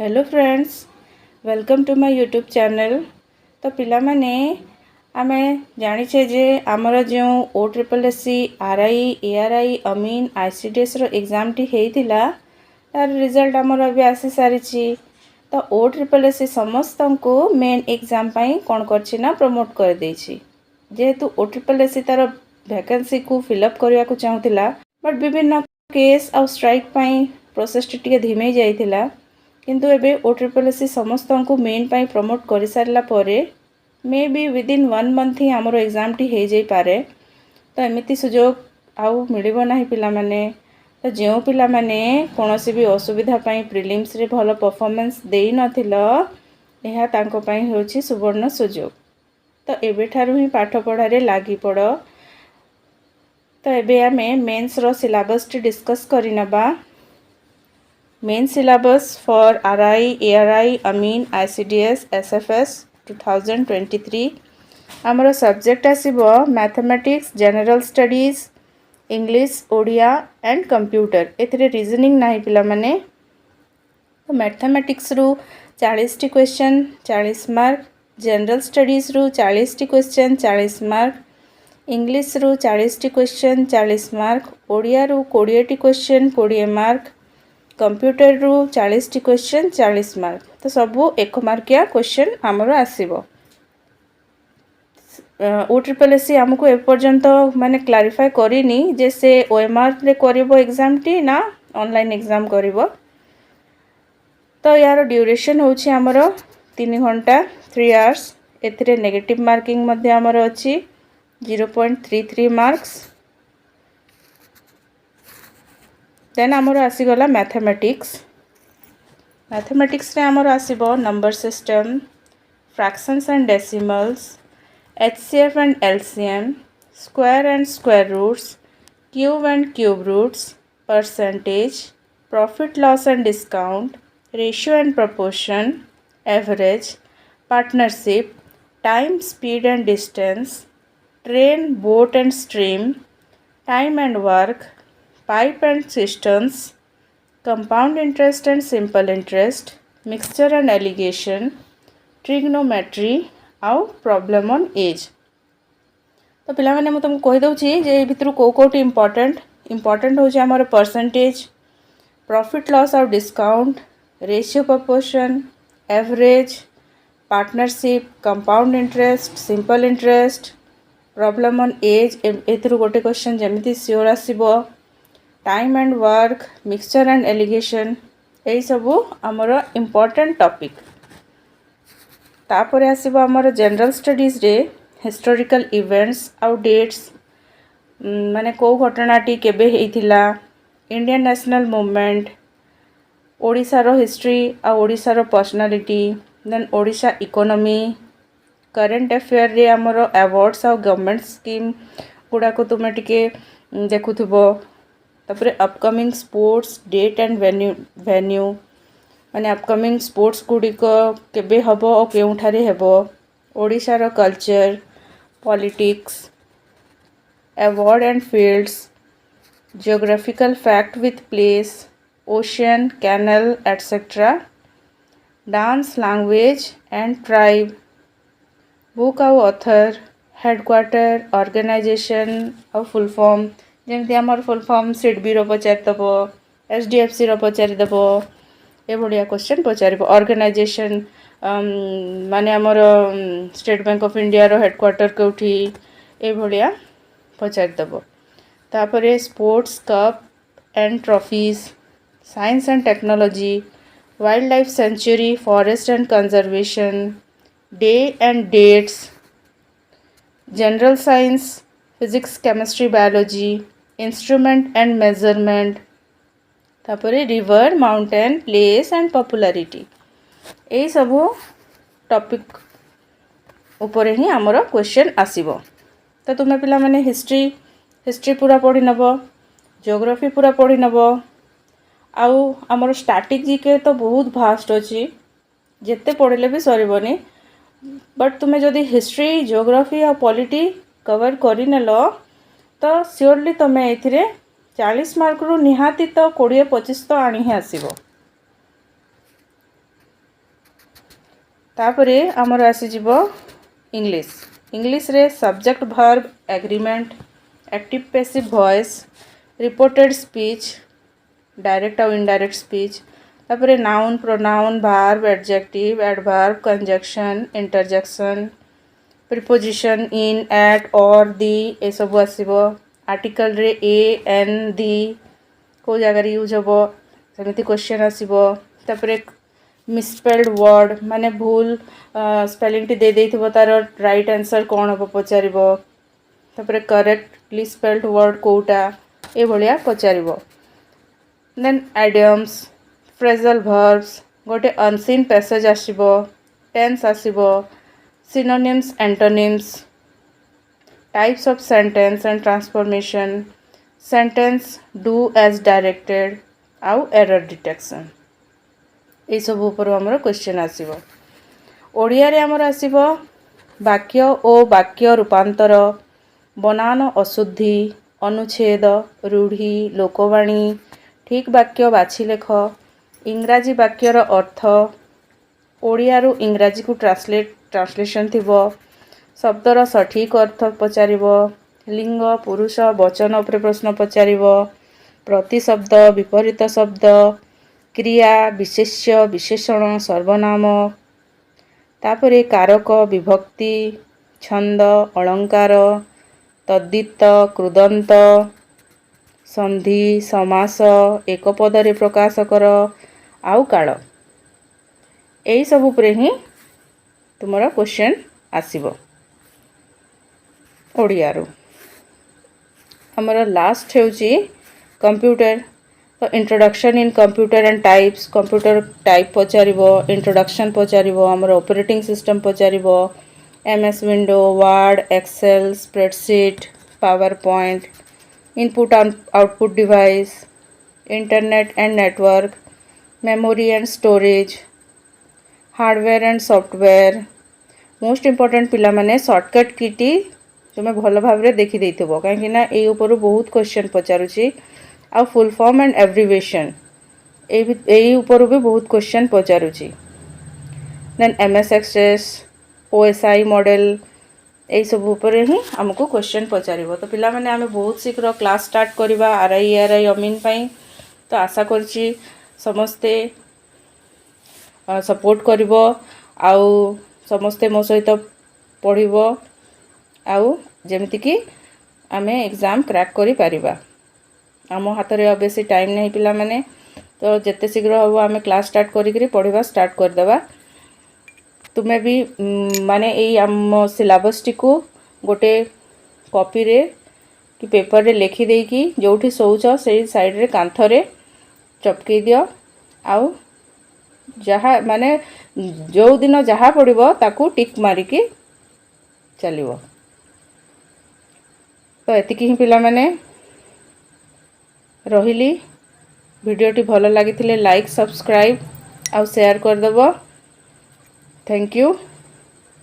Hello friends, welcome to my YouTube channel. तो पिला माने आमे जानिछे जे आमर जो OSSC RI ARI अमीन ICDS रो एग्जाम टी हेइतिला तार रिजल्ट आमर अभी आसी सारिछि। तो OSSC समस्त को मेन एग्जाम पाई कोन करछि ना प्रमोट कर देछि। जेहेतु OSSC तार वैकेंसी को फिलअप करिया को चाहुतिला, बट विभिन्न केस आ स्ट्राइक पाई प्रोसेस टी धीमे जाइतिला। किंतु एबे OSSC समस्त को मेन पाई प्रमोट कर सारला परे मे बी विदिन 1 मंथ ही आमर एग्जाम टी हो जाई पारे। तो एमिति सुजोग आउ मिलिबो नाही पिला माने। तो जो पिला माने कोनोसी भी असुविधा पाई प्रिलिम्स रे भलो परफॉर्मेंस देई नथिलो, एहा तांको पाई होछि सुवर्ण सुजोग। तो एबे ठारु ही पाठ पढ़ा रे लागी पड़ो। तो एबे आमे मेंस रो सिलेबस टी डिस्कस करि नबा। Main syllabus for RI, ARI, अमीन ICDS, SFS 2023 आमर सब्जेक्ट आसीबो mathematics, general studies, English, Odia and computer. एथिरे रीजनिंग नाही पिला माने। तो मैथमेटिक्स रु 40 टी क्वेश्चन 40 मार्क, जनरल स्टडीज रु 40 टी क्वेश्चन 40 मार्क, इंग्लिश रु 40 टी क्वेश्चन 40 मार्क, ओडिया रु 20 टी क्वेश्चन 20 मार्क, कंप्यूटर रु 40 टी क्वेश्चन 40 मार्क। तो सबू 1 मार्किया क्वेश्चन आमर आसीबो। OSSC हमको एपर्यंत माने क्लारिफाई करिनी जे से OMR रे करिवो एग्जाम टी ना ऑनलाइन एग्जाम करिवो। तो यार ड्यूरेशन होछि आमर 3 घंटा 3 आवर्स। एथिरे नेगेटिव मार्किंग मध्ये आमर अछि 0.33 मार्क्स। देन आमर आसीगला मैथमेटिक्स। मैथमेटिक्स रे आमर आसीबो number system, fractions and decimals, HCF and LCM, square and square roots, cube and cube roots, percentage, profit loss and discount, ratio and proportion, average, partnership, time speed and distance, train boat and stream, time and work, pipe and systems, compound interest and simple interest, mixture and alligation, trigonometry आउ problem on age. तो पिला माने मु तुमको कहि दउछि जे भितरु कोटी important हो जे हमर परसेंटेज, प्रॉफिट लॉस आउ discount, ratio proportion, average, partnership, compound interest, simple interest, problem on age. एथिरु गोटे क्वेश्चन जेमिति सियोर आसीबो, time and work, mixture and alligation. यही सबू आमर इम्पोर्टेंट टॉपिक। तापर आसीबो आमर जनरल स्टडीज रे हिस्टोरिकल इवेंट्स आउ डेट्स, माने को घटनाटी केबे हेइथिला, इंडियन नेशनल मूवमेंट, ओडिशा रो हिस्ट्री आ ओडिशा रो personality, then Odisha economy, current affair रे आमर अवार्ड्स आ गवर्नमेंट स्कीम गुडा को तुमे टिके देखुथबो। तापरे upcoming sports date and venue माने अपकमिंग स्पोर्ट्स गुड़िक केबे हबो और केउठारे हेबो, ओडिशा रो culture, politics, award and fields, geographical fact with place, ocean, canal etcetera, dance, language and tribe, book आउ ऑथर, हेडक्वार्टर, ऑर्गेनाइजेशन और फुल फॉर्म। जेमती आमर फुल फॉर्म सिडबी रो पचारिदेव, SDFC रो पचारिदेव, ए भलिया क्वेश्चन पचारिबो। ऑर्गेनाइजेशन माने आमर state bank of India row headquarter कोठी, ए भलिया पचारिदेव। तापरे sports cup and trophies, science and technology, wild life sanctuary, forest and conservation, day and dates, general science, physics, chemistry, biology, instrument and measurement, तापरे river, mountain, place and popularity. ए सबू topic ऊपर ही आमर क्वेश्चन आसीबो। तो तुमे पिला माने history पूरा पढ़ी नबो, ज्योग्राफी पूरा पढ़ी नबो। आउ आमर स्टैटिक जीके तो बहुत भास्ट अछि, जेते पढ़ले भी सरीबनी। बट तुमे जदि हिस्ट्री, ज्योग्राफी और पॉलिटी कवर करि नेलो तो सियोरली तुमे एथिरे 40 मार्क रु निहाती तो 20-25 तो आनी ही आसीबो। तापरे आमर आसीजिव इंग्लिश इंग्लिश रे subject verb agreement active passive voice reported speech direct और इनडायरेक्ट स्पीच तापरे noun pronoun verb adjective adverb conjunction interjection preposition in at और दी ए सब आसीबो आर्टिकल रे ए एन दी को जगह यूज हम सेमती क्वेश्चन आसीबो तापरे मिसस्पेल्ड वर्ड माने भूल स्पेलिंग टी दे देइथिबो तार राइट आंसर कोन हम पचारिबो तापरे करेक्टली स्पेल्ड वर्ड कोटा ए भलिया पचारिबो देन आइडियम्स फ्रेजल वर्ब्स गोटे अनसीन पैसेज आसीबो टेंस आसीबो synonyms antonyms types of sentence and transformation sentence do as directed आउ error detection ए सब ऊपर हमर क्वेश्चन आसीबो ओडिया रे हमर आसीबो वाक्य ओ वाक्य रूपांतर बनान अशुद्धि अनुच्छेद रूढ़ी लोकवाणी ठीक वाक्य बाछि लेख इंग्राजी वाक्यर अर्थ ओडिया रु इंग्राजी को ट्रांसलेशन थिबो शब्दर सठिक अर्थ पचारिबो लिंग पुरुष वचन उपर प्रश्न पचारिबो प्रतिशब्द विपरीत शब्द क्रिया विशेष्य विशेषण सर्वनाम तापरे कारक विभक्ति छंद अलंकार तद्धित कृदंत संधि समास एक पदरे प्रकाश कर आउ काल एई सब उपरे ही तुमरा क्वेश्चन आसीबो ओडिया रो हमर लास्ट हेउची कंप्यूटर तो introduction in computer and types computer type पचारिबो इंट्रोडक्शन पचारिबो हमर ऑपरेटिंग सिस्टम पचारिबो MS window Word Excel spreadsheet PowerPoint input output device internet and network memory and storage hardware and software most important पिला माने shortcut कीटी तुमे भल भाव रे देखि देइथबो काहे ना ए ऊपर बहुत क्वेश्चन पचारुची आ फुल फॉर्म एंड एब्रिविएशन ए ऊपर भी बहुत क्वेश्चन पचारुची then MS Access OSI model ए सब ऊपर ही हमको क्वेश्चन पचारिबो तो पिला माने आमे बहुत शीघ्र क्लास स्टार्ट करबा आरआई अमीन पई तो आशा करची समस्ते सपोर्ट करिवो आउ समस्ते मो सहित पढ़िवो आउ जेमति कि आमे एग्जाम क्रैक करि पारिबा आम हाथ में बेसी टाइम नहीं पिला माने तो जिते शीघ्र हम आम क्लास स्टार्ट करी पढ़ा स्टार्ट करदेबा तुम्हें भी माने यही आम सिलेबस टी को गोटे कॉपी रे कि पेपर रे लिखि देकी जोठी सोच से साइड रे कांथ रे चपके दियो आउ जहाँ माने जो दिन जहाँ पड़ो ताकू टिक मारिकी चलिवो तो एतिकी ही पिला माने रहिली वीडियोटी भल लगी लाइक सब्सक्राइब आउ शेयर करदेव थैंक यू।